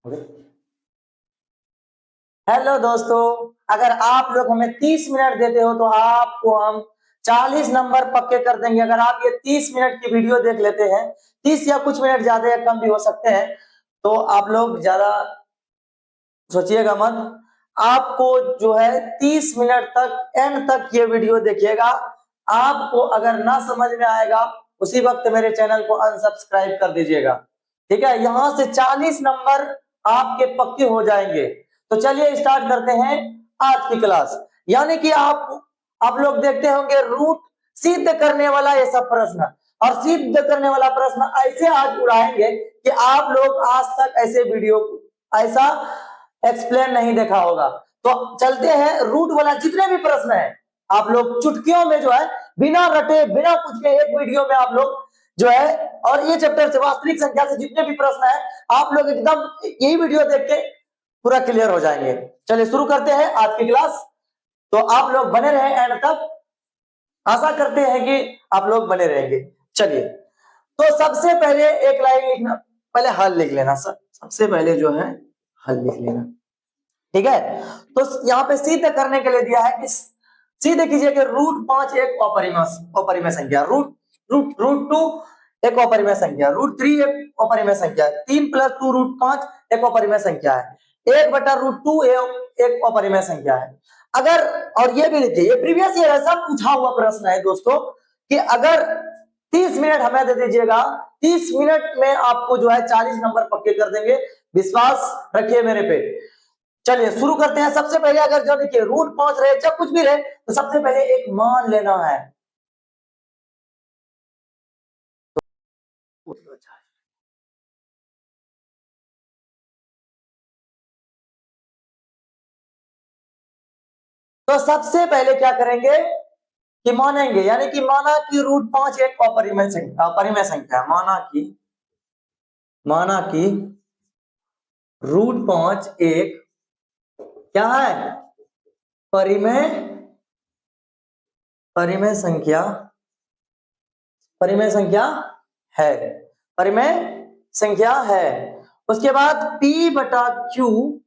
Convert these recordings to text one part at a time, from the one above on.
Hello दोस्तों, अगर आप लोग हमें 30 मिनट देते हो तो आपको हम 40 नंबर पक्के कर देंगे। अगर आप ये 30 मिनट की वीडियो देख लेते हैं, 30 या कुछ मिनट ज्यादा या कम भी हो सकते हैं, तो आप लोग ज्यादा सोचिएगा मत। आपको जो है 30 मिनट तक एंड तक ये वीडियो देखिएगा। आपको अगर ना समझ में आएगा उसी वक्त मेरे चैनल को अनसब्सक्राइब कर दीजिएगा। ठीक है, यहां से 40 नंबर आपके पक्के हो जाएंगे। तो चलिए स्टार्ट करते हैं आज की क्लास। यानी कि आप लोग देखते होंगे रूट सिद्ध करने वाला ये सब प्रश्न, और सिद्ध करने वाला प्रश्न ऐसे आज उड़ाएंगे कि आप लोग आज तक ऐसे वीडियो ऐसा एक्सप्लेन नहीं देखा होगा। तो चलते हैं, रूट वाला जितने भी प्रश्न है आप लोग चुटकियों में जो है बिना रटे बिना कुछ के एक वीडियो में आप लोग जो है, और ये चैप्टर से वास्तविक संख्या से जितने भी प्रश्न है आप लोग एकदम यही वीडियो देख के पूरा क्लियर हो जाएंगे। चलिए शुरू करते हैं आज की क्लास। तो आप लोग बने रहे एंड तक, आशा करते हैं कि आप लोग बने रहेंगे। चलिए, तो सबसे पहले एक लाइन लिखना, पहले हल लिख लेना सर। सबसे पहले जो है हल लिख लेना, ठीक है। तो यहाँ पे सिद्ध करने के लिए दिया है कि सिद्ध कीजिए कि रूट 5 एक अपरिमेय संख्या, रूट रूट रूट 2 एक अपरिमेय संख्या, रूट 3 एक अपरिमेय संख्या, 3 + 2 रूट 5 एक अपरिमेय संख्या है, 1/√2 एक अपरिमेय संख्या है। अगर, और ये भी लिखिए, ये प्रीवियस ईयर ऐसा पूछा हुआ प्रश्न है दोस्तों कि अगर 30 मिनट हमें दे दीजिएगा, 30 मिनट में आपको जो है 40 नंबर पक्के कर देंगे। विश्वास रखिए मेरे पे। चलिए शुरू करते हैं। सबसे पहले अगर जो देखिए रूट 5 रहे चाहे कुछ भी रहे, तो सबसे पहले एक मान लेना है। तो सबसे पहले क्या करेंगे कि मानेंगे, यानी कि माना कि रूट 5 एक अपरिमेय संख्या, माना कि रूट 5 एक क्या है, परिमेय परिमेय संख्या परिमेय संख्या है, परिमेय संख्या है। उसके बाद P/Q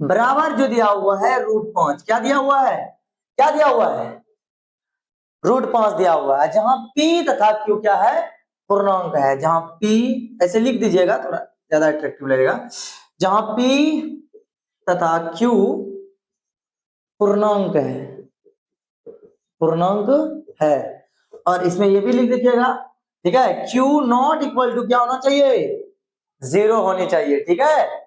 बराबर जो दिया हुआ है रूट 5, क्या दिया हुआ है, क्या दिया हुआ है, रूट 5 दिया हुआ है। जहां P तथा Q क्या है, पूर्णांक है। जहां P ऐसे लिख दीजिएगा, थोड़ा ज्यादा अट्रैक्टिव लगेगा। जहां P तथा Q पूर्णांक है, पूर्णांक है। और इसमें ये भी लिख दीजिएगा, ठीक है, Q�not = क्या होना चाहिए, 0 होनी चाहिए। ठीक है,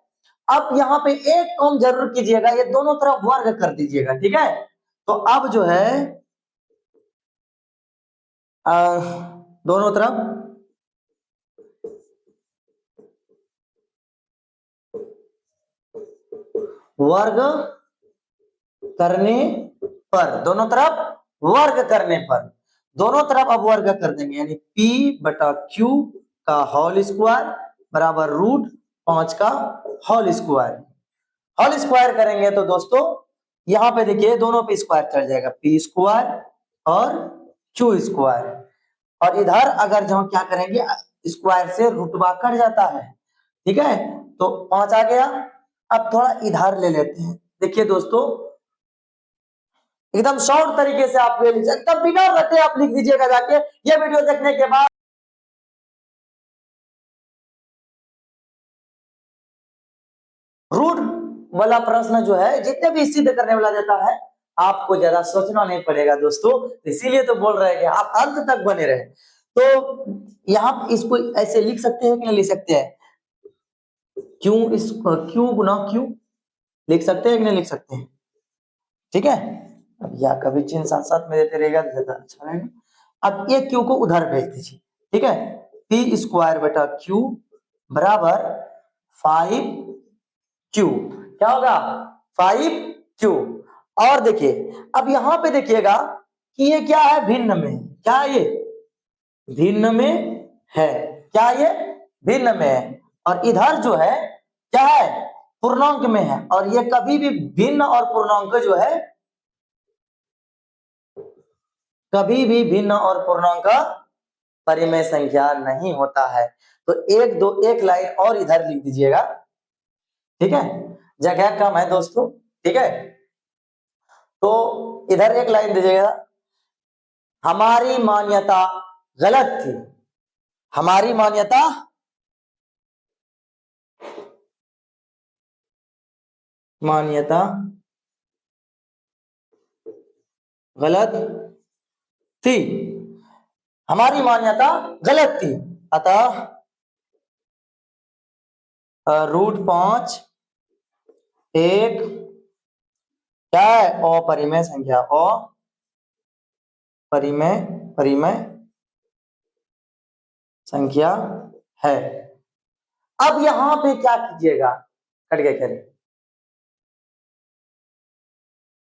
अब यहाँ पे एक काम जरूर कीजिएगा, ये दोनों तरफ वर्ग कर दीजिएगा। ठीक है, तो अब जो है दोनों तरफ वर्ग करने पर, दोनों तरफ वर्ग करने पर, दोनों तरफ अब वर्ग कर देंगे, यानी P/Q का होल स्क्वायर बराबर रूट 5 का होल स्क्वायर करेंगे। तो दोस्तों यहां पे देखिए दोनों पे स्क्वायर चल जाएगा, P² और Q²। और इधर अगर जो क्या करेंगे, स्क्वायर से रुतबा कट जाता है। ठीक है, तो 5 आ गया। अब थोड़ा इधर ले लेते हैं। देखिए दोस्तों, एकदम शॉर्ट तरीके से आप ले लीजिए, एकदम बिना रटे आप लिख दीजिएगा जाके ये वीडियो देखने के बाद। रूट वाला प्रश्न जो है जितने भी सिद्ध करने वाला देता है, आपको ज्यादा सोचना नहीं पड़ेगा दोस्तों। इसीलिए तो बोल रहे हैं कि आप अंत तक बने रहे। तो यहाँ इसको ऐसे लिख सकते हैं कि नहीं लिख सकते हैं, क्यू गुना क्यू लिख सकते हैं कि नहीं लिख सकते हैं। ठीक है, अब या कभी चिन्ह साथ साथ में देते रहेगा तो ज्यादा अच्छा रहेगा। अब ये क्यू को उधर भेज दीजिए। ठीक है, P²/Q बराबर 5Q, क्या होगा, 5Q। और देखिए अब यहां पे देखिएगा कि ये क्या है, भिन्न में, क्या है ये, भिन्न में है, क्या ये, भिन्न में है। और इधर जो है क्या है, पूर्णांक में है। और ये कभी भी भिन्न और पूर्णांक जो है, कभी भी भिन्न और पूर्णांक परिमेय संख्या नहीं होता है। तो एक लाइन और इधर लिख दीजिएगा, ठीक है, जगह कम है दोस्तों, ठीक है। तो इधर एक लाइन दीजिएगा, हमारी मान्यता गलत थी, हमारी मान्यता गलत थी, हमारी मान्यता गलत थी, अतः √5 एक क्या है, अपरिमेय संख्या, अपरिमेय परिमेय संख्या है। अब यहां पे क्या कीजिएगा, कट गया करें,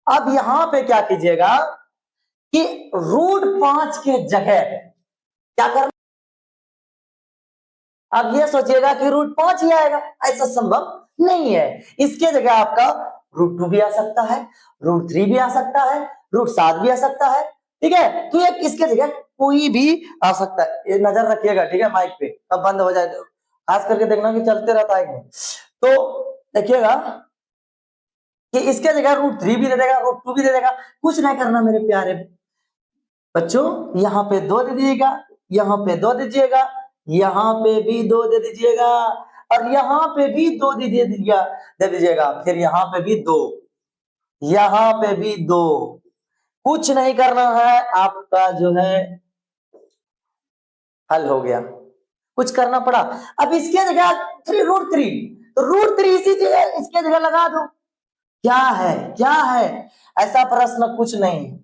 अब यहां पे क्या कीजिएगा कि √5 के जगह क्या करना, अब ये सोचिएगा कि √5 ही आएगा, ऐसा संभव नहीं है। इसके जगह आपका √2 भी आ सकता है, √3 भी आ सकता है, √7 भी आ सकता है, ठीक है। तो ये इसके जगह कोई भी आ सकता है, ये नजर रखिएगा, ठीक है, माइक पे अब बंद हो जाए तो खास करके देखना कि चलते रहता है। तो देखिएगा कि इसके जगह √3 भी दे देगा, √2 भी दे देगा, कुछ नहीं करना मेरे प्यारे बच्चों, यहाँ पे 2 दे दीजिएगा, यहाँ पे 2 दीजिएगा, यहाँ पे भी 2 दे दीजिएगा, और यहाँ पे भी 2 दे दीजिएगा, फिर यहाँ पे भी 2, यहाँ पे भी 2, कुछ नहीं करना है, आपका जो है हल हो गया। कुछ करना पड़ा, अब इसके जगह √3, तो √3 इसी जगह इसके जगह लगा दो, क्या है, क्या है, ऐसा प्रश्न कुछ नहीं,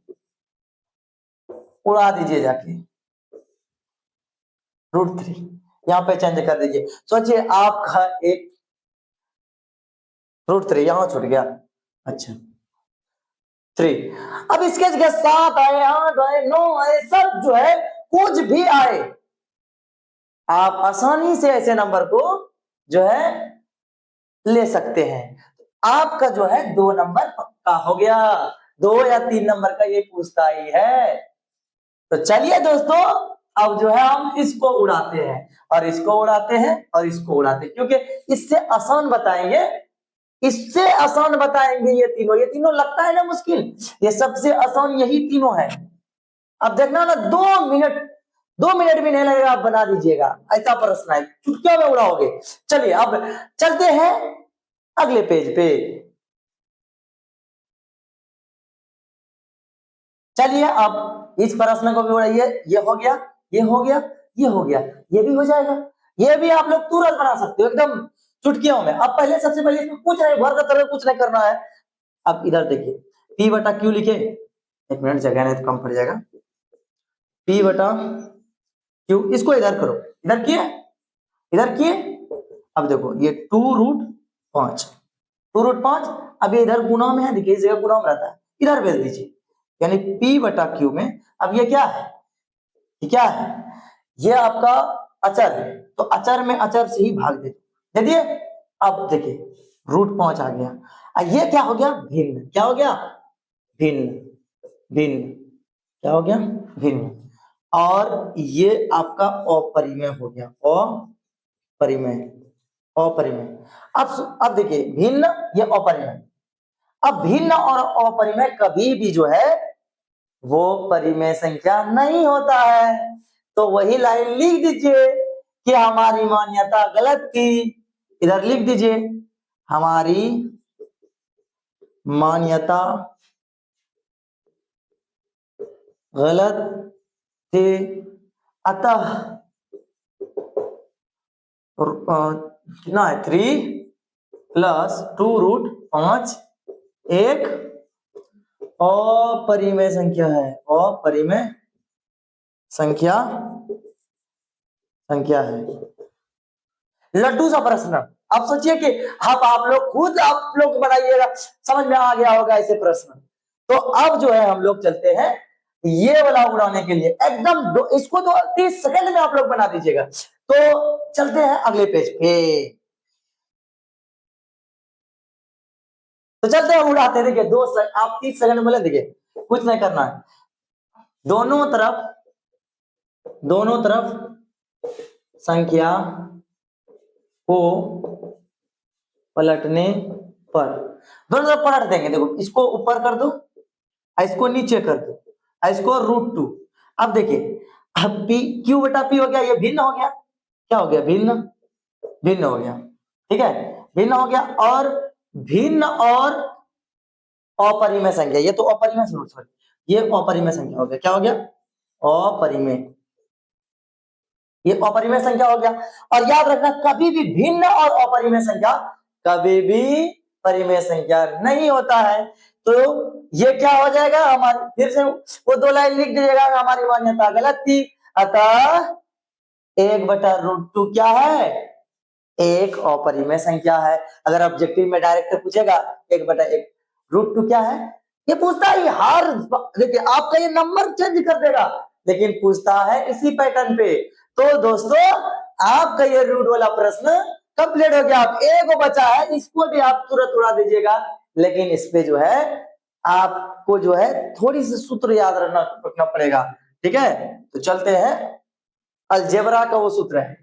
उड़ा दीजिए जाके, √3 यहाँ पे चेंज कर दीजिए। सोचिए आपका एक √3 यहां छूट गया, अच्छा 3, अब इसके जगह 7 आए, 8 आए, 9 आए, सब जो है कुछ भी आए, आप आसानी से ऐसे नंबर को जो है ले सकते हैं। आपका जो है 2 नंबर पक्का हो गया, 2 या 3 नंबर का ये पूछता ही है। तो चलिए दोस्तों, अब जो है हम इसको उड़ाते हैं, और इसको उड़ाते हैं, और इसको उड़ाते हैं, क्योंकि इससे आसान बताएंगे, इससे आसान बताएंगे ये तीनों लगता है ना मुश्किल, ये सबसे आसान यही तीनों है। अब देखना ना, 2 मिनट भी नहीं लगेगा, आप बना दीजिएगा, ऐसा प्रश्न है, चुटकियों में उड़ाओगे। चलिए अब चलते हैं अगले पेज पे, चलिए अब इस प्रश्न को भी उड़ाइए, ये हो गया, ये हो गया, ये हो गया, ये भी हो जाएगा, ये भी आप लोग तुरंत बना सकते हो एकदम चुटकियों में। अब पहले सबसे पहले इसमें कुछ नहीं, भर का तरह कुछ नहीं करना है। अब इधर देखिए, P/Q लिखे, एक मिनट जगह नहीं तो कम पड़ जाएगा, P/Q, इसको इधर करो, इधर किए, इधर किए, अब देखो ये 2√5, 2√5, अब ये इधर गुना में है, देखिए इस जगह गुना में रहता है, इधर भेज दीजिए, यानी P/Q में, अब ये क्या है, ये क्या है, ये आपका अचर है, तो अचर में अचर से ही भाग दे दिए। अब देखिए √5 आ गया, ये क्या हो गया, भिन्न, क्या हो गया, भिन्न, भिन्न, क्या हो गया, भिन्न, और ये आपका अपरिमेय हो गया, अपरिमेय, अपरिमेय। अब देखिए भिन्न, ये अपरिमेय, अब भिन्न और अपरिमेय कभी भी जो है वो परिमेय संख्या नहीं होता है, तो वही लाइन लिख दीजिए कि हमारी मान्यता गलत थी, इधर लिख दीजिए हमारी मान्यता गलत थी, अतः कितना है, 3 + 2√5 एक अपरिमेय संख्या है, अपरिमेय संख्या है। लड्डू सा प्रश्न, आप सोचिए कि आप लोग खुद आप लोग बनाइएगा, समझ में आ गया होगा ऐसे प्रश्न। तो अब जो है हम लोग चलते हैं ये वाला उड़ाने के लिए, एकदम इसको तो 30 सेकंड में आप लोग बना दीजिएगा। तो चलते हैं अगले पेज पे, तो चलते हैं उड़ाते हैं। देखिए आप 30 सेकंड बोले, देखिए कुछ नहीं करना है, दोनों तरफ, संख्या को पलटने पर दोनों तरफ पलट देंगे। देखो इसको ऊपर कर दो, इसको नीचे कर दो, इसको √2। अब देखिए अब पी क्यू बटा पी हो गया, ये भिन्न हो गया। क्या हो गया? भिन्न, भिन्न हो गया। ठीक है, भिन्न हो गया। और भिन्न और अपरिमेय संख्या, ये तो अपरिमेय, सॉरी ये अपरिमेय संख्या हो गया। क्या हो गया? अपरिमेय, ये अपरिमेय संख्या हो गया। और याद रखना कभी भी भिन्न और अपरिमेय संख्या कभी भी परिमेय संख्या नहीं होता है। तो ये क्या हो जाएगा हमारी, फिर से वो 2 लाइन लिख दीजिएगा, हमारी मान्यता गलत थी। अतः 1/√2 क्या है? एक अपरिमेय संख्या है। अगर ऑब्जेक्टिव में डायरेक्ट पूछेगा 1/√2 क्या है, ये पूछता है हर, देखिए आपका ये नंबर चेंज कर देगा, लेकिन पूछता है इसी पैटर्न पे। तो दोस्तों आपका ये रूट वाला प्रश्न कंप्लीट हो गया। अब एक बचा है, इसको भी आप तुरंत उड़ा दीजिएगा, लेकिन इस पे जो है आपको जो है थोड़ी सी सूत्र याद रखना पड़ेगा। ठीक है, तो चलते हैं, अलजेब्रा का वो सूत्र है।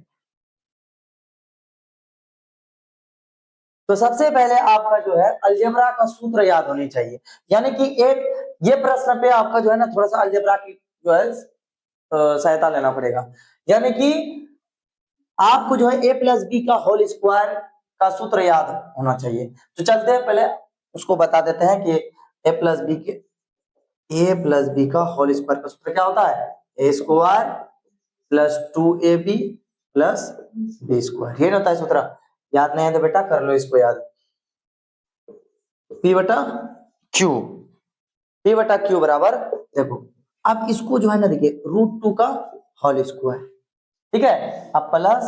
तो सबसे पहले आपका जो है अलजेब्रा का सूत्र याद होनी चाहिए। यानी कि एक ये प्रश्न पे आपका जो है ना थोड़ा सा अलजेब्रा की जो है सहायता लेना पड़ेगा। यानी कि आपको जो है a+b का होल स्क्वायर का सूत्र याद होना चाहिए। तो चलते हैं, पहले उसको बता देते हैं कि a+b का होल स्क्वायर का सूत्र क्या होता है? a² + 2ab + b²। ये होता है सूत्र। याद नहीं है तो बेटा कर लो इसको याद। p/q बराबर, देखो अब इसको जो है ना देखिए √2 का होल स्क्वायर, ठीक है, अब प्लस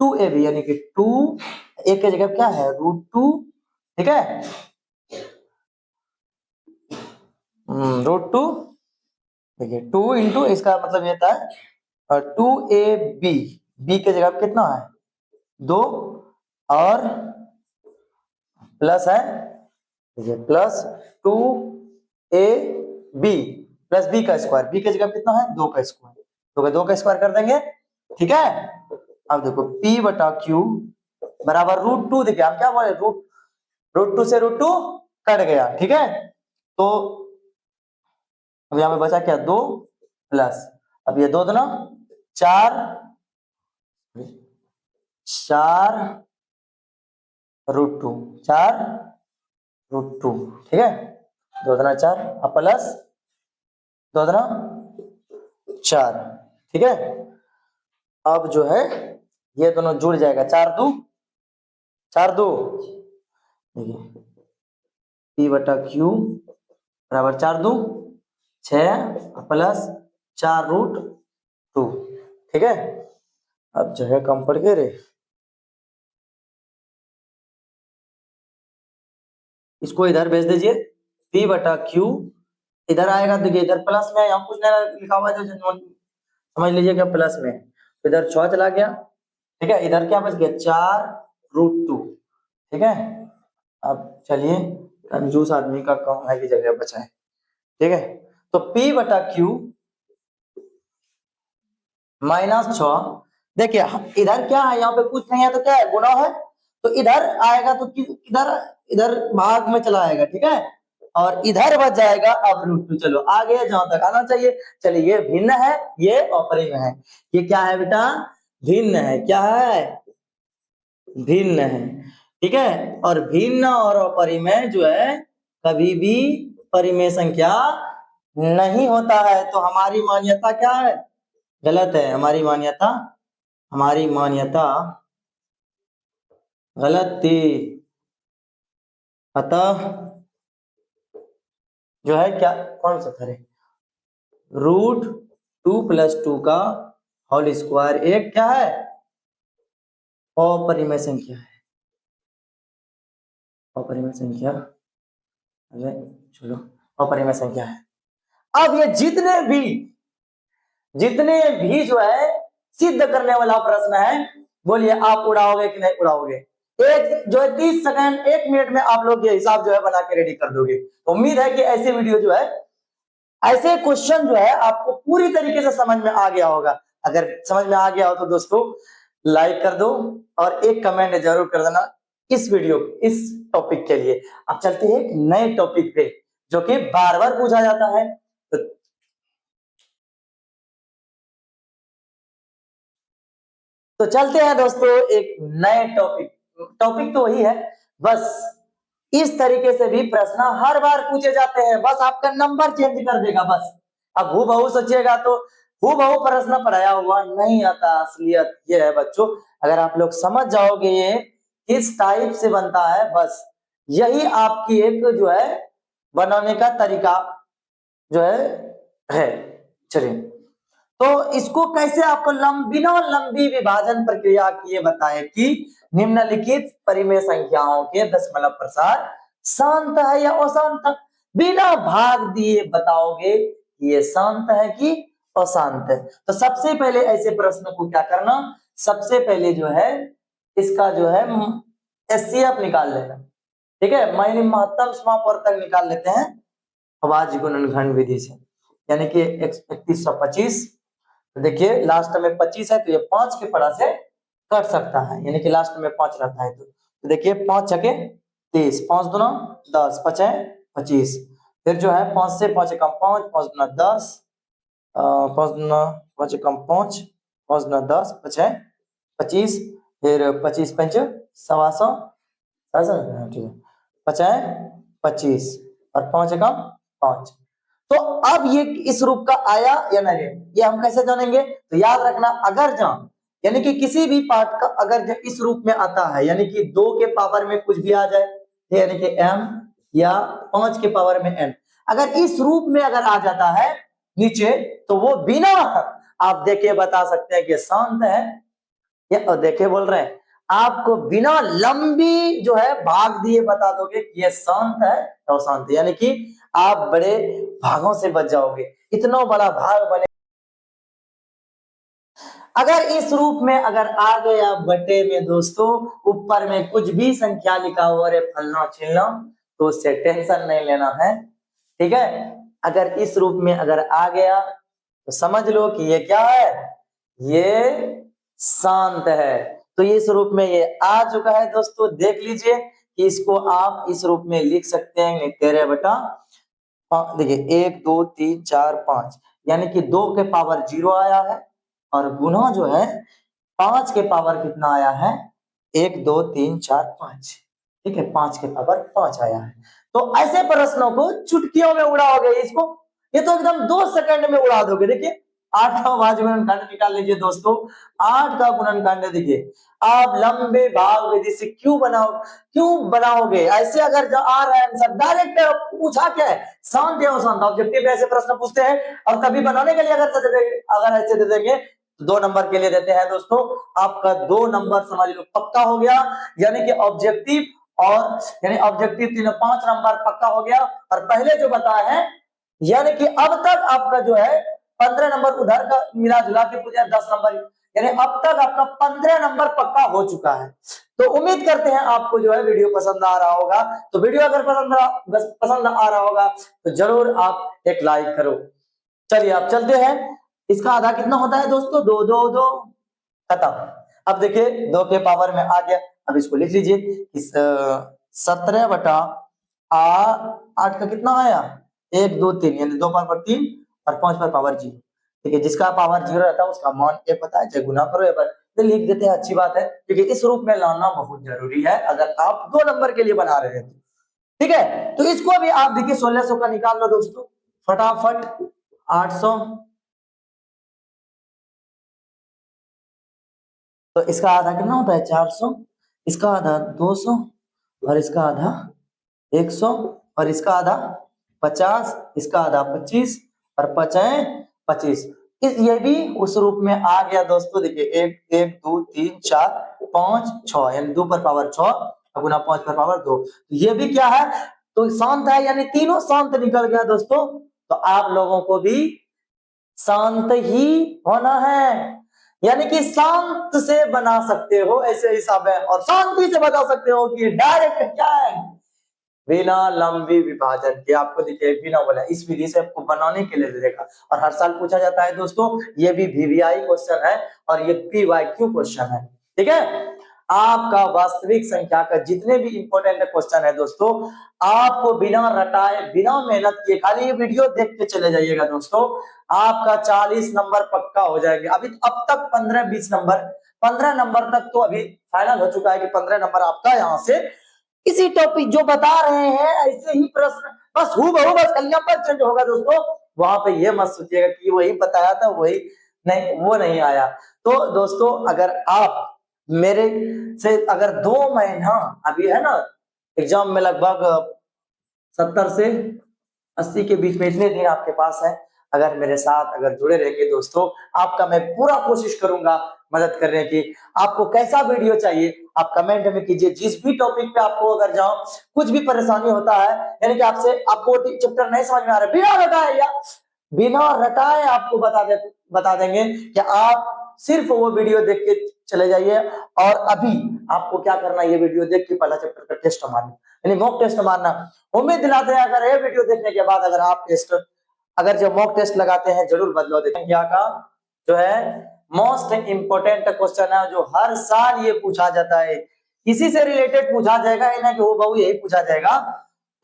2ab यानी कि 2 एक की जगह क्या है √2, ठीक है, √2 देखिए 2 इंटू इसका मतलब ये था और 2ab, b के जगह कितना है 2 और प्लस है देखिए प्लस 2ab प्लस b का स्क्वायर, b के जगह कितना है 2 का स्क्वायर, तो 2 का स्क्वायर कर देंगे। ठीक है, अब देखो p/q बराबर √2, देखिए आप क्या बोले √2 से √2 कट गया। ठीक है, तो अब यहां पे बचा क्या 2 प्लस, अब ये 2 दूना 4 √2 4√2, ठीक है, 2 दूना 4 अब प्लस 2 दूना 4, ठीक है। अब जो है ये दोनों जुड़ जाएगा 4×2 देखिए p/q बराबर 4×2 6 प्लस 4√2, ठीक है। अब जो है कम पड़ गए रे, इसको इधर भेज दीजिए, p/q इधर आएगा, देखिए इधर प्लस में, यहाँ कुछ नहीं लिखा हुआ है तो समझ लीजिए क्या प्लस में, इधर 6 चला गया, ठीक है, इधर क्या बच गया 4√2, ठीक है। अब चलिए कंजूस आदमी का काम है की जगह बचाए, ठीक है, तो p/q -6, देखिए इधर क्या है यहाँ पे कुछ नहीं है तो क्या है गुना है, तो इधर आएगा तो इधर इधर भाग में चला आएगा, ठीक है, और इधर बच जाएगा अब √2। चलो आगे जहां तक आना चाहिए, चलिए ये भिन्न है ये अपरिमेय है, ये क्या है बेटा भिन्न है, क्या है भिन्न है, ठीक है। और भिन्न और अपरिमेय जो है कभी भी परिमेय संख्या नहीं होता है, तो हमारी मान्यता क्या है गलत है, हमारी मान्यता गलत थी। अतः जो है क्या कौन सा करे √2 + 2 का होल स्क्वायर एक क्या है अपरिमेय संख्या है, अपरिमेय संख्या, अरे चलो अपरिमेय संख्या है। अब ये जितने भी जो है सिद्ध करने वाला प्रश्न है, बोलिए आप उड़ाओगे कि नहीं उड़ाओगे, एक जो है 30 सेकंड 1 मिनट में आप लोग ये हिसाब जो है बना के रेडी कर दोगे। उम्मीद है कि ऐसे वीडियो जो है ऐसे क्वेश्चन जो है आपको पूरी तरीके से समझ में आ गया होगा। अगर समझ में आ गया हो तो दोस्तों लाइक कर दो और एक कमेंट जरूर कर देना इस टॉपिक के लिए। अब चलते हैं एक नए टॉपिक पे जो कि बार बार पूछा जाता है। तो चलते हैं दोस्तों एक नए टॉपिक तो वही है, बस इस तरीके से भी प्रश्न हर बार पूछे जाते हैं, बस आपका नंबर चेंज कर देगा बस। अब हूबहू सोचिएगा तो हूबहू प्रश्न पढ़ाया हुआ नहीं आता। असलियत ये है बच्चों, अगर आप लोग समझ जाओगे ये किस टाइप से बनता है, बस यही आपकी एक जो है बनाने का तरीका जो है। चलिए, तो इसको कैसे आपको बिना लंबी विभाजन प्रक्रिया किए बताए कि निम्नलिखित परिमेय संख्याओं के दशमलव प्रसार शांत है या अशांत। बिना भाग दिए बताओगे कि ये शांत है कि अशांत है। तो सबसे पहले ऐसे प्रश्न को क्या करना, सबसे पहले जो है इसका जो है एचसीएफ निकाल लेना। ठीक है, मैंने महत्तम समापवर्तक तक निकाल लेते हैं अभाज्य गुणनखंड विधि से, यानी कि 3125। तो देखिए लास्ट में 25 है तो ये 5 के पड़ा से कट सकता है, यानी कि लास्ट में 5 रहता है। तो देखिए 5 छके 30, 5 दूना 10, 5 है 25। फिर जो है 5 से 5 कम 5, 5 दूना 10, 5 दूना 5 कम 5, 5 दूना 10, 5 है 25। फिर 25 पंच 125, ठीक है 5 है 25 और 5 कम 5। तो अब ये इस रूप का आया या नहीं, ये हम कैसे जानेंगे। तो याद रखना, अगर जान यानी कि किसी भी पार्ट का अगर जो इस रूप में आता है, यानी कि 2 के पावर में कुछ भी आ जाए, यानी कि m या 5 के पावर में n, अगर इस रूप में अगर आ जाता है नीचे, तो वो बिना आप देखे बता सकते हैं कि शांत है या देखे बोल रहे हैं, आपको बिना लंबी जो है भाग दिए बता दोगे कि ये शांत है या अशांत है, यानी कि आप बड़े भागों से बच जाओगे। इतना बड़ा भाग बने अगर इस रूप में अगर आ गया बटे में दोस्तों, ऊपर में कुछ भी संख्या लिखा हुआ रे फलना चिलना, तो उससे टेंशन नहीं लेना है। ठीक है, अगर इस रूप में अगर आ गया तो समझ लो कि ये क्या है, ये शांत है। तो इस रूप में ये आ चुका है दोस्तों, देख लीजिए कि इसको आप इस रूप में लिख सकते हैं 13 बटा, देखिए 1 2 3 4 5, यानी कि 2 के पावर 0 आया है और गुना जो है 5 के पावर कितना आया है, 1 2 3 4 5। ठीक है, 5 के पावर 5 आया है। तो ऐसे प्रश्नों को चुटकियों में उड़ाओगे, इसको ये तो एकदम 2 सेकंड में उड़ा दोगे। देखिए 8 का भाज्य गुणनखंड निकाल लीजिए दोस्तों, 8 का गुणनखंड देखिए आप लंबे भाग विधि से क्यों बनाओगे ऐसे। अगर जो आ रहा है आंसर डायरेक्ट पूछा क्या है, शांत या अशांत, ऑब्जेक्टिव में ऐसे प्रश्न पूछते हैं। और कभी बनाने के लिए अगर ऐसे दे देंगे तो 2 नंबर के लिए देते हैं दोस्तों, आपका 2 नंबर समझ लो पक्का हो गया। यानी कि ऑब्जेक्टिव और यानी ऑब्जेक्टिव 5 नंबर पक्का हो गया। और पहले जो बताया है, यानी कि अब तक आपका जो है 15 नंबर उधर का मिला जुला के पूछा 10 नंबर, यानी अब तक आपका 15 नंबर पक्का हो चुका है। तो उम्मीद करते हैं आपको जो है वीडियो पसंद आ रहा होगा। तो वीडियो अगर पसंद आ रहा होगा तो जरूर आप एक लाइक करो। चलिए आप चलते हैं, इसका आधा कितना होता है दोस्तों, 2 2 2 खत्म। अब देखिए 2 के पावर में आ गया, अब इसको लिख लीजिए 17 बटा 8 का कितना आया 1 2 3, यानी 2 पावर 3 और 5 पर पावर 0। ठीक है, जिसका पावर 0 रहता है उसका मान ये पता है, चाहे गुना करो या तो लिख देते हैं, अच्छी बात है। क्योंकि इस रूप में लाना बहुत जरूरी है अगर आप 2 नंबर के लिए बना रहे हैं। ठीक है, तो इसको भी आप देखिए 1600 का निकाल लो दोस्तों फटाफट। 800, तो इसका आधा कितना होता है 400, इसका आधा 200 और इसका आधा 100 और इसका आधा 50, इसका आधा 25 और 25। ये भी उस रूप में आ गया दोस्तों। देखिए 1 1 2 3 4 5 6, यानी 2 पर पावर 6 गुना 5 पर पावर 2। ये भी क्या है, तो शांत है, यानी तीनों शांत निकल गया दोस्तों। तो आप लोगों को भी शांत ही होना है, यानी कि शांत से बना सकते हो ऐसे हिसाब है, और शांति से बता सकते हो कि डायरेक्ट क्या है, बिना लंबी विभाजन के। आपको देखिए बिना बोला इस विधि से आपको बनाने के लिए दे देगा। और हर साल पूछा जाता है दोस्तों, ये भी वीवीआई क्वेश्चन है और ये पीवाईक्यू क्वेश्चन है। ठीक है, आपका वास्तविक संख्या का जितने भी इंपॉर्टेंट क्वेश्चन है दोस्तों, आपको बिना रटाए बिना मेहनत किए खाली ये वीडियो देख के चले जाइएगा दोस्तों, आपका 40 नंबर पक्का हो जाएंगे। अभी अब तक 15-20 नंबर, 15 नंबर तक तो अभी फाइनल हो चुका है कि 15 नंबर आपका यहाँ से इसी टॉपिक जो बता रहे हैं ऐसे ही प्रश्न बस हूबहू बस कलिया पर चेंज होगा दोस्तों। वहां पे ये मत सोचिएगा कि वही बताया था वही नहीं, वो नहीं आया। तो दोस्तों अगर आप मेरे से अगर 2 महीना अभी है ना, एग्जाम में लगभग 70 से 80 के बीच में इतने दिन आपके पास है, अगर मेरे साथ अगर जुड़े रहेंगे दोस्तों, आपका मैं पूरा कोशिश करूंगा मदद करने की। आपको कैसा वीडियो चाहिए आप कमेंट में कीजिए। जिस भी टॉपिक पे आपको अगर जाओ कुछ भी परेशानी होता है, यानी कि आपको चैप्टर नहीं समझ में आ रहा है, बिना रटाए आपको बता देंगे कि आप सिर्फ वो वीडियो देख के चले जाइए। और अभी आपको क्या करना है, ये वीडियो देख के पहला चैप्टर का टेस्ट मारना, यानी मॉक टेस्ट मारना। उम्मीद दिलाते हैं अगर ये वीडियो देखने के बाद अगर आप अगर जब मॉक टेस्ट लगाते हैं जरूर बदलाव देखें। क्या का जो है मोस्ट इंपोर्टेंट क्वेश्चन है जो हर साल ये पूछा जाता है, इसी से रिलेटेड पूछा जाएगा, ना कि वो बहु यही पूछा जाएगा।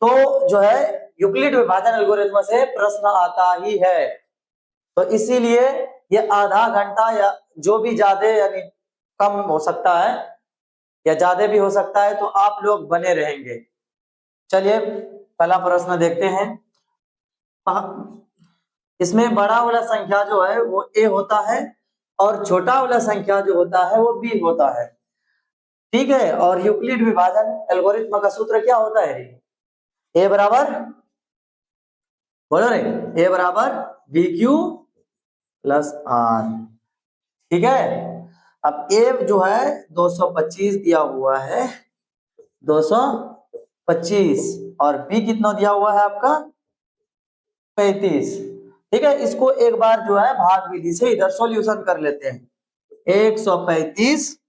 तो जो है यूक्लिड विभाजन एल्गोरिथम से प्रश्न आता ही है, तो इसीलिए ये आधा घंटा या जो भी ज्यादा यानी कम हो सकता है या ज्यादा भी हो सकता है, तो आप लोग बने रहेंगे। चलिए पहला प्रश्न देखते हैं। इसमें बड़ा वाला संख्या जो है वो ए होता है और छोटा वाला संख्या जो होता है वो बी होता है, ठीक है। और यूक्लिड विभाजन एल्गोरिथम का सूत्र क्या होता है, ए बराबर, बोलो रे, ए बराबर बी क्यू प्लस आर, ठीक है। अब ए जो है 225 दिया हुआ है, 225, और बी कितना दिया हुआ है आपका 35, ठीक है। इसको एक बार जो है भाग विधि से इधर सॉल्यूशन कर लेते हैं। 135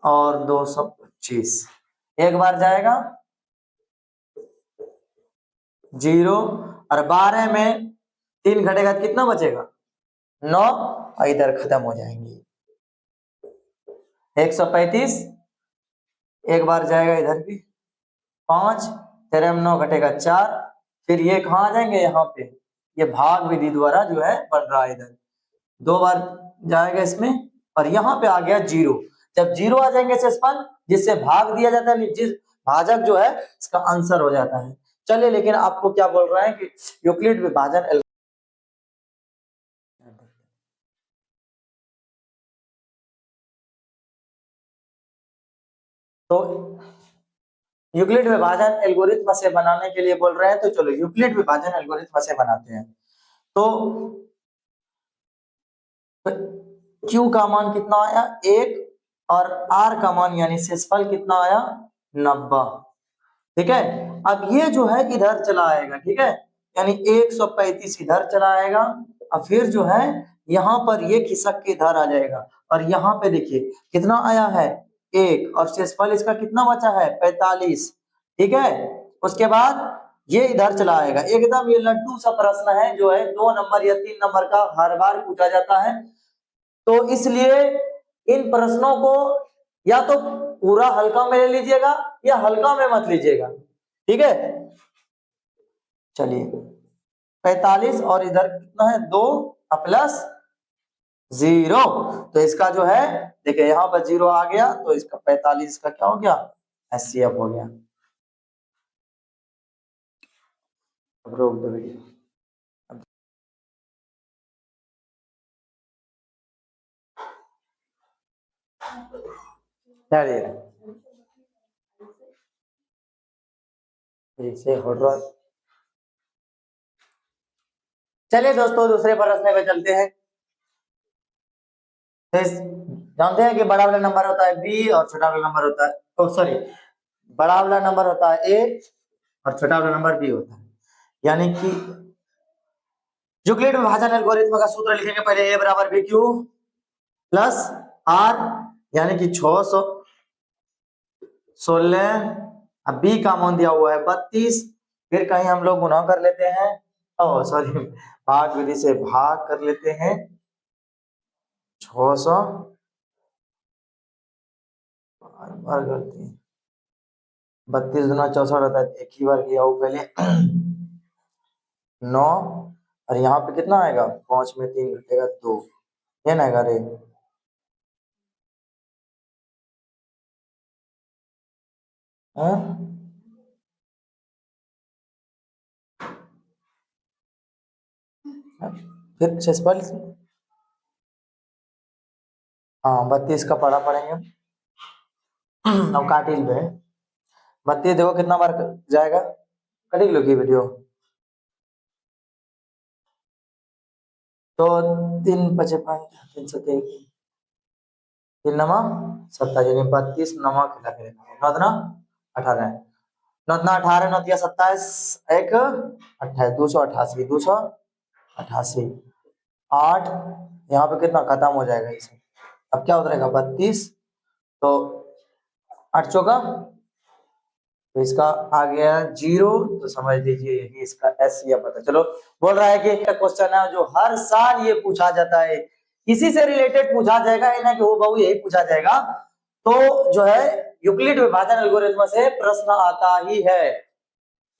और 225 एक बार जाएगा 0, और 12 में 3 घटेगा तो कितना बचेगा 9, और इधर खत्म हो जाएंगे। 135 एक बार जाएगा इधर भी 5, 13 में 9 घटेगा 4, फिर ये कहाँ आ जाएंगे यहाँ पे, ये भाग विधि द्वारा जो है बन रहा है, इधर 2 बार जाएगा इसमें, और यहाँ पे आ गया 0। जब 0 आ जाएंगे सेसफल जिससे भाग दिया जाता है, जिस भाजक जो है इसका आंसर हो जाता है। चलिए लेकिन आपको क्या बोल रहा है कि यूक्लिड विभाजन तो यूक्लिड विभाजन एल्गोरिथम से बनाने के लिए बोल रहे हैं, तो चलो यूक्लिड विभाजन एल्गोरिथम से बनाते हैं। तो Q का मान कितना आया 1, और R का मान यानी शेषफल कितना आया 90, ठीक है। अब ये जो है इधर चला आएगा, ठीक है, यानी 135 इधर चला आएगा, और फिर जो है यहाँ पर ये खिसक के इधर आ जाएगा, और यहाँ पे देखिए कितना आया है 1, और शेषफल इसका कितना बचा है 45, ठीक है। उसके बाद ये इधर चला आएगा, एकदम ये लड्डू सा प्रश्न है जो है 2 नंबर या 3 नंबर का हर बार पूछा जाता है। तो इसलिए इन प्रश्नों को या तो पूरा हल्का में ले लीजिएगा या हल्का में मत लीजिएगा, ठीक है। चलिए 45 और इधर कितना है 2 प्लस 0, तो इसका जो है देखिए यहाँ पर 0 आ गया, तो इसका 45 का क्या हो गया एचसीएफ हो गया। अब रोक दो वीडियो। चलिए दोस्तों दूसरे प्रश्न पे चलते हैं। जानते हैं कि बड़ा वाला नंबर होता है बी और छोटा वाला नंबर होता है, तो सॉरी बड़ा वाला नंबर होता है ए और छोटा वाला नंबर बी होता है। यानी कि यूक्लिड विभाजन एल्गोरिथम का सूत्र लिखेंगे पहले, ए बराबर बी क्यू प्लस आर, यानी कि 616, अब बी का मान दिया हुआ है 32, फिर कहीं हम लोग गुणा कर लेते हैं, ओ सॉरी भाग विधि से भाग कर लेते हैं 600 बार करती है 32 गुना 64 होता है, एक ही बार किया वो पहले 9, और यहाँ पे कितना आएगा 5 में 3 घटेगा 2, ये ना आएगा रे। फिर 46, हाँ 32 का पढ़ा पड़ेंगे अब काटिल पे 32 देखो कितना बार जाएगा, कटिल लो की वीडियो तो 3 × 5 = 3 नमा 27 यानी 32 नमा खिला के नौतना 18 नौतना 18 नौतिया 27 एक 28 288 288 8, यहाँ पे कितना खत्म हो जाएगा इसे। अब क्या उतरेगा 32, तो 8 चौका, तो इसका आ गया 0, तो समझ लीजिए यही इसका एस या पता। चलो बोल रहा है कि एक क्वेश्चन है जो हर साल ये पूछा जाता है, इसी से रिलेटेड पूछा जाएगा, ना कि वो बहु यही पूछा जाएगा। तो जो है यूक्लिड विभाजन एल्गोरिथम से प्रश्न आता ही है,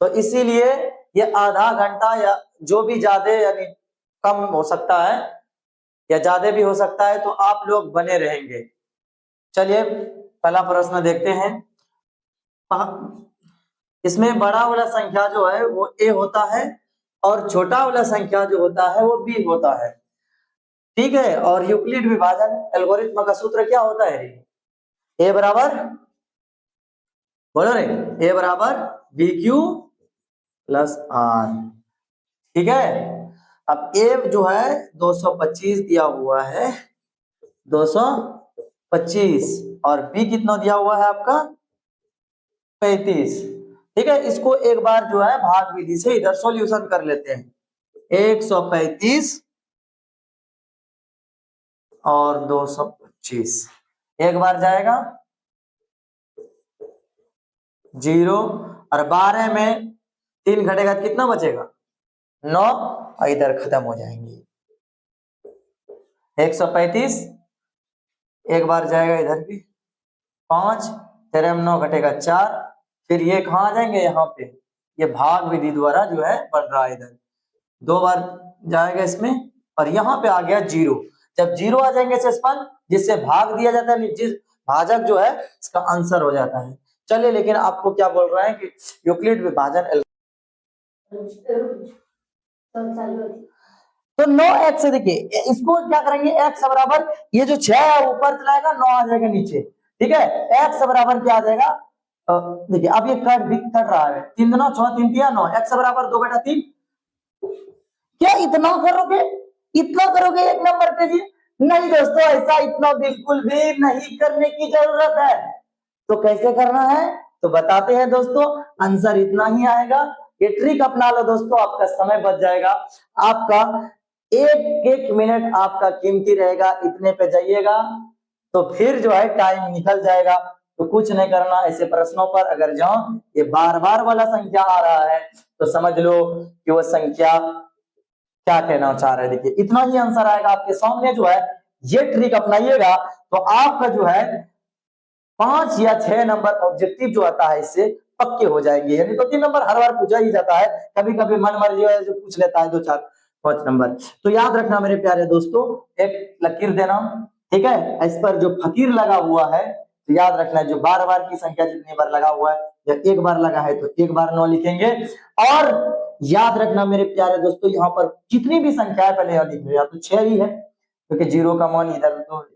तो इसीलिए ये आधा घंटा या जो भी ज्यादा यानी कम हो सकता है या ज्यादा भी हो सकता है, तो आप लोग बने रहेंगे। चलिए पहला प्रश्न देखते हैं। इसमें बड़ा वाला संख्या जो है वो ए होता है और छोटा वाला संख्या जो होता है वो बी होता है, ठीक है। और यूक्लिड विभाजन एल्गोरिथम का सूत्र क्या होता है, ए बराबर, बोलो रे, ए बराबर बी क्यू प्लस आर, ठीक है। अब ए जो है 225 दिया हुआ है, 225, और बी कितना दिया हुआ है आपका 35, ठीक है। इसको एक बार जो है भाग विधि से इधर सॉल्यूशन कर लेते हैं। 135 और 225 एक बार जाएगा 0, और 12 में 3 घटेगा कितना बचेगा 9, और इधर खत्म हो जाएंगे। 135 एक बार जाएगा इधर भी 5, 13 में 9 घटेगा 4, फिर ये कहाँ आ जाएंगे यहाँ पे, ये भाग विधि द्वारा जो है बढ़ रहा है, इधर 2 बार जाएगा इसमें, और यहाँ पे आ गया 0। जब 0 आ जाएंगे सेसपन, जिससे भाग दिया जाता है, जिस भाजक जो है इसका आंसर हो जाता है। चलिए लेकिन आपको क्या बोल रहा है कि यूक्लिड विभाजन तो 9x से देखिए इसको क्या करेंगे, x बराबर ये जो 6 है ऊपर चलाएगा, 9 आ जाएगा नीचे, ठीक है। x बराबर क्या आ जाएगा, देखिए अब ये कट रहा है, 3 9 6 3 3 9, x बराबर 2/3। क्या इतना करोगे, इतना करोगे एक नंबर पे जी? नहीं दोस्तों, ऐसा इतना बिल्कुल भी नहीं करने की जरूरत है। तो कैसे करना है तो बताते हैं दोस्तों, आंसर इतना ही आएगा। ये ट्रिक अपना लो दोस्तों, आपका समय बच जाएगा, आपका एक एक मिनट आपका कीमती रहेगा, इतने पे जाइएगा तो फिर जो है टाइम निकल जाएगा। तो कुछ नहीं करना, ऐसे प्रश्नों पर अगर जाओ ये बार बार वाला संख्या आ रहा है तो समझ लो कि वो संख्या क्या कहना चाह रहे हैं। देखिए इतना ही आंसर आएगा आपके सामने, जो है ये ट्रिक अपनाइएगा तो आपका जो है 5 या 6 नंबर ऑब्जेक्टिव जो आता है इससे पक्के हो जाएंगे। यानी तो 3 नंबर हर बार पूछा ही जाता है, कभी कभी मन मर्जी जो पूछ लेता है 2 4 5 नंबर। तो याद रखना मेरे प्यारे दोस्तों, एक लकीर देना, ठीक है। इस पर जो फकीर लगा हुआ है तो याद रखना, जो बार बार की संख्या जितनी बार लगा हुआ है, या एक बार लगा है तो एक बार 9 लिखेंगे। और याद रखना मेरे प्यारे दोस्तों, यहाँ पर जितनी भी संख्याएं पहले यहाँ लिख लो, या तो 6 ही है क्योंकि 0 का मान इधर तो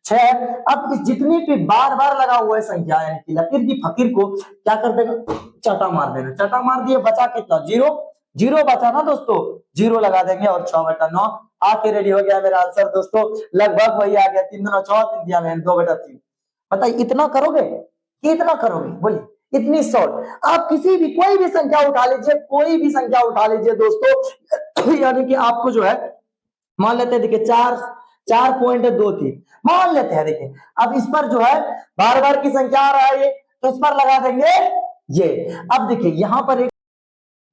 6 है। अब इस जितनी भी बार बार लगा हुआ है संख्या, यानी कि लकीर की फकीर को क्या कर देगा, चटा मार देना, चटा मार दिए, बचा कितना 0, 0 बचा ना दोस्तों, 0 लगा देंगे और 6/9 आके रेडी हो गया मेरा आंसर दोस्तों। लगभग वही आ गया, 3 9 6 3 दिया मैंने 2/3। बताइए इतना करोगे कि इतना करोगे, बोलिए इतनी शॉर्ट। आप किसी भी कोई भी संख्या उठा लीजिए, कोई भी संख्या उठा लीजिए दोस्तों, यानी कि आपको जो है मान लेते हैं, देखिए 4.23 मान लेते हैं। देखिए अब इस पर जो है बार बार की संख्या आ रहा है ये, तो इस पर लगा देंगे ये। अब देखिए यहां पर एक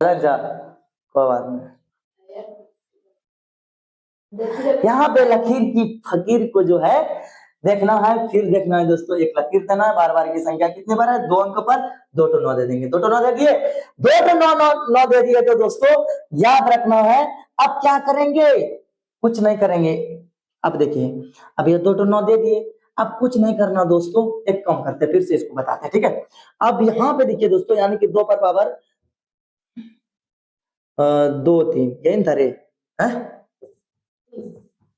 कोई बात नहीं, यहाँ पे लकीर की फकीर को जो है देखना है, फिर देखना है दोस्तों। एक लकीर देना है, बार बार की संख्या कितने बार है, 2 अंक पर 2 तो 9 दे देंगे। 2 तो 9 दे दिए, 2 तो 9 दे दिए तो दोस्तों याद रखना है। अब क्या करेंगे, कुछ नहीं करेंगे। अब देखिए, अब ये 2 तो 9 दे दिए, अब कुछ नहीं करना दोस्तों, एक काम करते हैं, फिर से इसको बताते हैं, ठीक है। अब यहाँ पे देखिए दोस्तों, यानी कि 2 पर पावर 2 3 यही था रे, है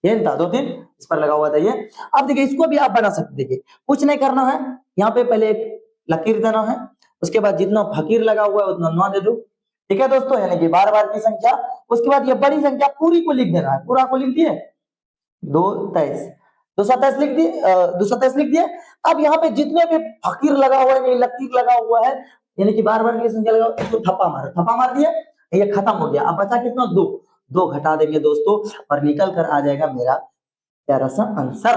ये था 2 3 इस पर लगा हुआ था ये। अब देखिए इसको भी आप बना सकते, देखिए कुछ नहीं करना है, यहाँ पे पहले एक लकीर देना है, उसके बाद जितना फकीर लगा हुआ है उतना 9 दे दो, ठीक है दोस्तों, यानी कि बार बार की संख्या। उसके बाद ये बड़ी संख्या पूरी को लिख देना है, पूरा को लिख दिए 2 23 227 लिख दिए, 227 लिख दिए। अब यहाँ पे जितने भी फकीर लगा हुआ है, लकीर लगा हुआ है, यानी कि बार बार की संख्या लगा, इसको थप्पा मार दिए, ये खत्म हो गया। अब बचा कितना, 2 2 घटा देंगे दोस्तों, और निकल कर आ जाएगा मेरा प्यारा सा आंसर।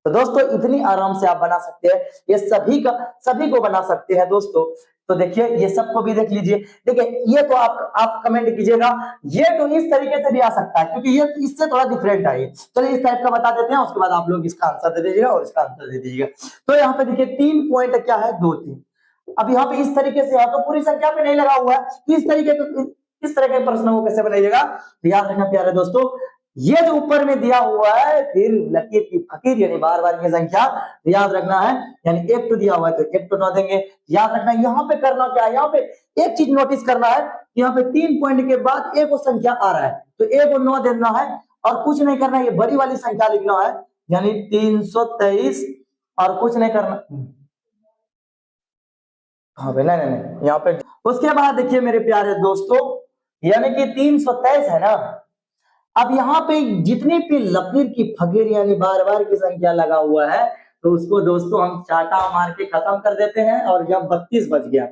तो दोस्तों इतनी आराम से आप बना सकते हैं, ये सभी को बना सकते हैं दोस्तों। तो देखिए ये सबको भी देख लीजिए, देखिए ये तो आप कमेंट कीजिएगा, ये तो इस तरीके से भी आ सकता है, क्योंकि ये इससे थोड़ा डिफरेंट है। चलिए इस टाइप का बता देते हैं, उसके बाद आप लोग इसका आंसर दे दीजिएगा और इसका आंसर दे दीजिएगा। तो यहाँ पे देखिए 3 पॉइंट क्या है, 2 3। अब यहाँ पे इस तरीके से, तो पूरी संख्या पे नहीं लगा हुआ है, तो इस तरह के प्रश्नों को कैसे बनाइएगा, तो याद रखना प्यारे दोस्तों, ये जो ऊपर में दिया हुआ है, फिर लकीर की फकीर यानी बार बार की संख्या याद रखना है, यानी 1 तो दिया हुआ है तो 1 तो 9 देंगे। याद रखना यहाँ पे करना क्या है, यहाँ पे एक चीज नोटिस करना है, यहाँ पे 3 पॉइंट के बाद एक संख्या आ रहा है, तो 1 और 9 देना है, और कुछ नहीं करना, ये बड़ी वाली संख्या लिखना है, यानी 323, और कुछ नहीं करना। हाँ भाई, नहीं नहीं नहीं, यहाँ पे उसके बाद देखिए मेरे प्यारे दोस्तों, यानी कि 323 है ना। अब यहाँ पे जितने भी लकीर की फकीर यानी बार बार की संख्या लगा हुआ है, तो उसको दोस्तों हम चाटा मार के खत्म कर देते हैं, और जब 32 बच गया,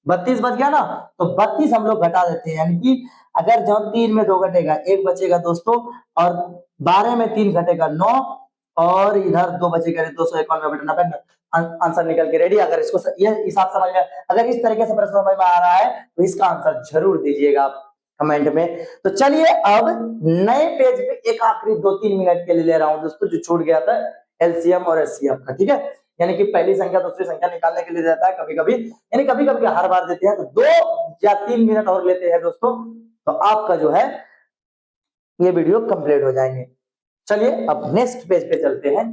32 बच गया ना, तो 32 हम लोग घटा देते हैं, यानी कि अगर जब 3 में 2 घटेगा 1 बचेगा दोस्तों, और 12 में 3 घटेगा 9, और इधर 2 बचेगा 291 आंसर निकल के रेडी। अगर इसको ये हिसाब समझ में, अगर इस तरीके से प्रश्न समझ में आ रहा है, तो इसका आंसर जरूर दीजिएगा आप कमेंट में। तो चलिए अब नए पेज पे एक आखिरी 2-3 मिनट के लिए ले रहा हूं दोस्तों, जो छूट गया था एलसीएम और एचसीएफ का, ठीक है। यानी कि पहली संख्या दूसरी संख्या निकालने के लिए देता है कभी कभी, यानी कभी कभी हर बार देते हैं, तो 2 या 3 मिनट और लेते हैं दोस्तों, तो आपका जो है ये वीडियो कंप्लीट हो जाएंगे। चलिए अब नेक्स्ट पेज पे चलते हैं।